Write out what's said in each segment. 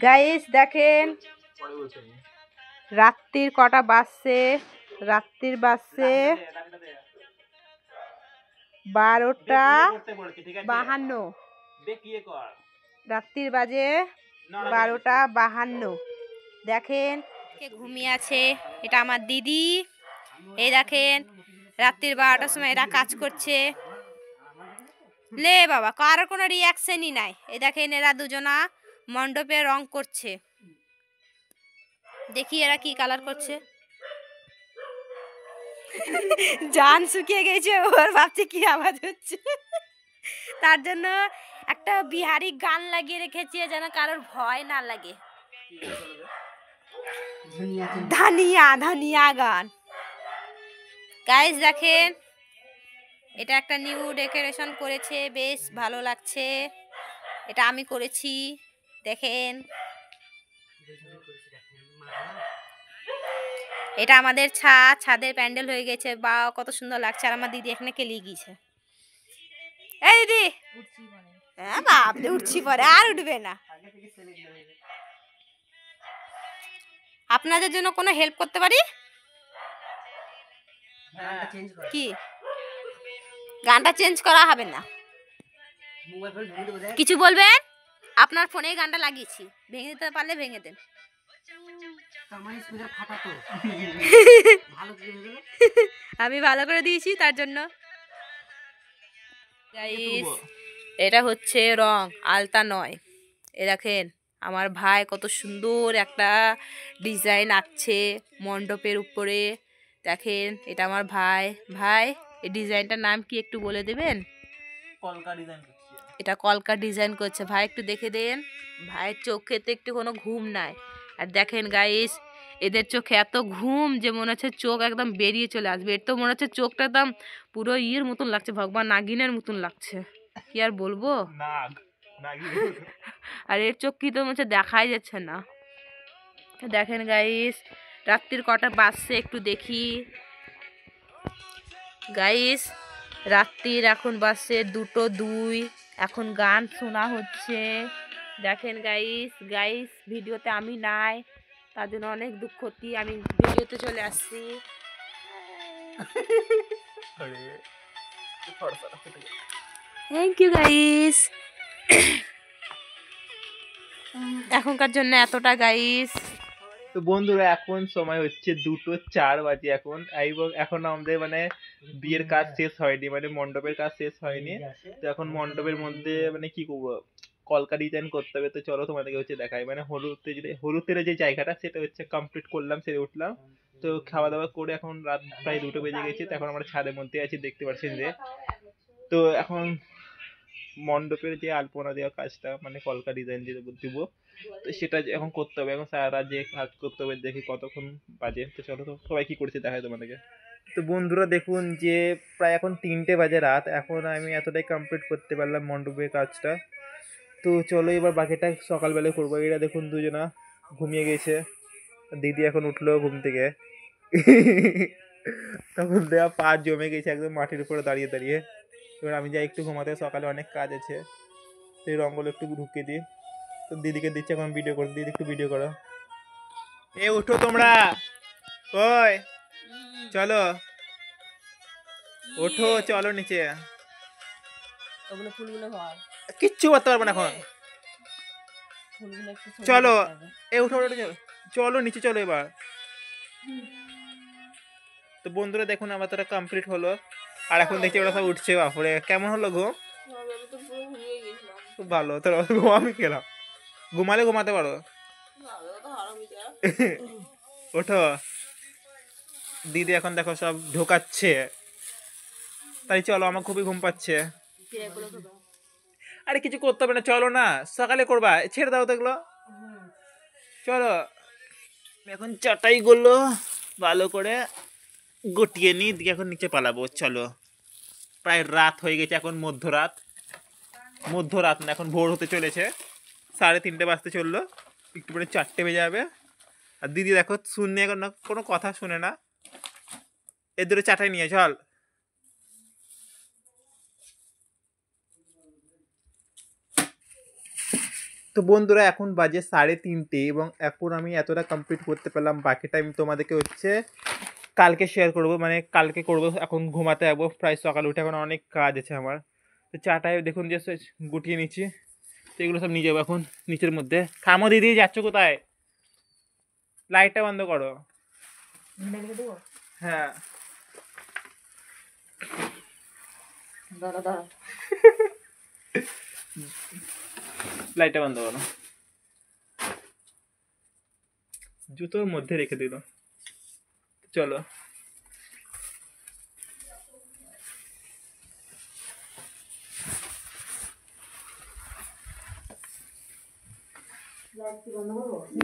Guys দেখেন রাত্রির কটা বাজছে, রাত্রির বাজছে 12:52। রাত্রির বাজে 12:52। দেখেন কে ঘুমিয়ে আছে, এটা আমার দিদি। এই দেখেন রাত্রির 12টার সময় এরা কাজ করছে। লে বাবা, কারোর কোনো রিয়াকশনই নাই। এই দেখেন এরা দুজনা মণ্ডপে রং করছে। দেখি এরা কি কালার করছে। জান শুকিয়ে গেছে ওর, ভাবছে কি আওয়াজ হচ্ছে। তার জন্য একটা বিহারি গান লাগিয়ে রেখেছি যেন কারোর ভয় না লাগে। ধানিয়া ধানিয়া গান। গাইস দেখেন এটা একটা নিউ ডেকোরেশন করেছে, বেশ ভালো লাগছে। এটা আমি করেছি, দেখেন। এটা আমাদের ছাদের প্যান্ডেল হয়ে গেছে। বা কত সুন্দর লাগছে। আর আমার দিদি এখানে কেলিয়ে গিয়েছে। এই দিদি, হ্যাঁ বাপরে উঠছি পরে, আর উঠবে না। আপনাদের জন্য কোনো হেল্প করতে পারি কি? গানটা চেঞ্জ করা হবে না। কিছু বলবেন? আপনার ফোনে গানটা লাগিয়েছি, ভেঙে দিতে পারলে ভেঙে দেন। আমি ভালো করে দিয়েছি তার জন্য। গাইস এটা হচ্ছে রং, আলতা নয়। এ দেখেন আমার ভাই কত সুন্দর একটা ডিজাইন আঁকছে মণ্ডপের উপরে। দেখেন এটা আমার ভাই। ভাই এই ডিজাইনটার নাম কি একটু বলে দেবেন? কলকা ডিজাইন। এটা কলকা ডিজাইন করছে। ভাই একটু দেখে দেন। ভাইয়ের চোখেতে একটু কোনো ঘুম নাই। আর দেখেন গাইস এদের চোখে এত ঘুম যে মনে হচ্ছে চোখ একদম বেরিয়ে চলে আসবে। এর তো মনে হচ্ছে চোখটা একদম পুরো ইয়ের মতন লাগছে, ভগবান নাগিনের মতন লাগছে। কি আর বলবো, আর এর চোখ কি তো মনে হচ্ছে দেখাই যাচ্ছে না। দেখেন গাইস রাত্রির কটা বাজছে একটু দেখি। গাইস রাত্রির এখন বাজছে 2:02। এখন গান শোনা হচ্ছে। দেখেন গাইস ভিডিওতে আমি নাই, তার জন্য অনেক দুঃখ। আমি ভিডিওতে চলে আসছি। Thank you guys. এখনকার জন্য এতটা গাইস। তো বন্ধুরা এখন সময় হচ্ছে 2:04 বাজে। এখন আমাদের মানে বিয়ের কাজ শেষ হয়নি, মানে মণ্ডপের কাজ শেষ হয়নি। তো এখন মণ্ডপের মধ্যে মানে কি করবো, কলকা ডিজাইন করতে হবে। তো চলো তোমাদেরকে হচ্ছে দেখাই। মানে হলুদের যে জায়গাটা সেটা হচ্ছে কমপ্লিট করলাম, সেরে উঠলাম। তো খাওয়া দাওয়া করে এখন রাত প্রায় 2টো বেজে গেছে। তো এখন আমরা ছাদের মধ্যে আছি, দেখতে পাচ্ছেন যে। তো এখন মণ্ডপের যে আলপনা দেওয়া কাজটা, মানে কলকা ডিজাইন যে দিব, তো সেটা এখন করতে হবে। এখন সারা রাত যে কাজ করতে হবে, দেখি কতক্ষণ বাজে। তো চলো তো সবাই কি করছে দেখায় তোমাদেরকে। তো বন্ধুরা দেখুন যে প্রায় এখন 3টে বাজে রাত। এখন আমি এতটাই কমপ্লিট করতে পারলাম মণ্ডপের কাজটা। তো চলো এবার বাকিটা সকালবেলায় করবো। এরা দেখুন দুজনা ঘুমিয়ে গেছে। দিদি এখন উঠলো ঘুম থেকে। তখন দেওয়া পা জমে গেছে একদম মাটির উপরে দাঁড়িয়ে দাঁড়িয়ে। এবার আমি যাই একটু ঘুমাতে, সকালে অনেক কাজ আছে। সেই রঙগুলো একটু ঢুকিয়ে দিই। তো দিদিকে দিচ্ছে এখন ভিডিও করে। দিদি একটু ভিডিও করো। এ উঠো তোমরা, ওই চলো ওঠো, চলো নিচে। কিচ্ছু করতে পারবো না এখন, চলো। এ উঠো উঠো, চলো নিচে চলো এবার। তো বন্ধুরা দেখুন আমার তোরা কমপ্লিট হলো। আর এখন দেখছি ওরা সব উঠছে। বাপরে কেমন হলো ঘুম? খুব ভালো। তোর আমি খেলাম, ঘুমালে ঘুমাতে পারো। ওঠো। দিদি এখন দেখো সব ঢোকাচ্ছে। তাই চলো, আমার খুবই ঘুম পাচ্ছে। আরে কিছু করতে হবে না, চলো না, সকালে করবা, ছেড়ে দাও দেখলো। চলো এখন চাটাই গুলো ভালো করে গুটিয়ে নি, দিয়ে এখন নিচে পালাবো। চলো প্রায় রাত হয়ে গেছে, এখন মধ্যরাত না, এখন ভোর হতে চলেছে। 3:30 বাজতে চললো, একটু পরে 4টে বেজে যাবে। আর দিদি দেখো শুনে এখন কোনো কথা শুনে না। এর দূরে চাটাই নিয়ে চল। তো তো বন্ধুরা এখন বাজে 3:30 এবং এখন আমি এতটা কমপ্লিট করতে পারলাম। বাকিটা আমি তোমাদেরকে হচ্ছে কালকে শেয়ার করব, মানে কালকে করব। এখন ঘুমাতে যাবো, প্রায় সকালে উঠে এখন অনেক কাজ আছে আমার। তো চাটাই দেখুন যে গুটিয়ে নিচ্ছি, তো এগুলো সব নিয়ে যাবো এখন নিচের মধ্যে। থামো দিদি, যাচ্ছ কোথায়? লাইটটা বন্ধ করো। হ্যাঁ লাইটটা বন্ধ করো। জুতোর মধ্যে রেখে দিল। চলো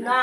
না